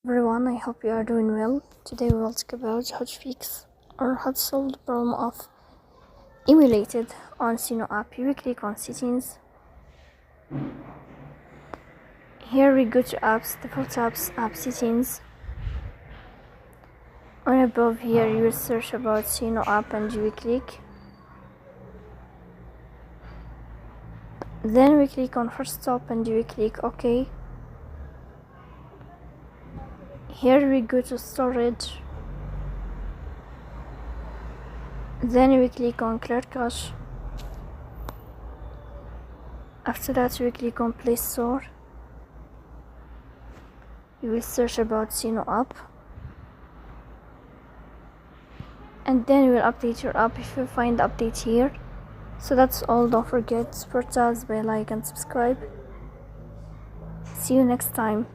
Everyone, I hope you are doing well. Today we will talk about how to fix or how to solve the problem of emulated on Suno app. You will click on settings. Here we go to apps, default apps, app settings. On above here you will search about Suno app and you will click. Then we click on first stop and you will click OK. Here we go to storage. Then we click on clear cache. After that we click on Play Store. You will search about Suno app. And then you will update your app if you find the update here. So that's all. Don't forget to support us by like and subscribe. See you next time.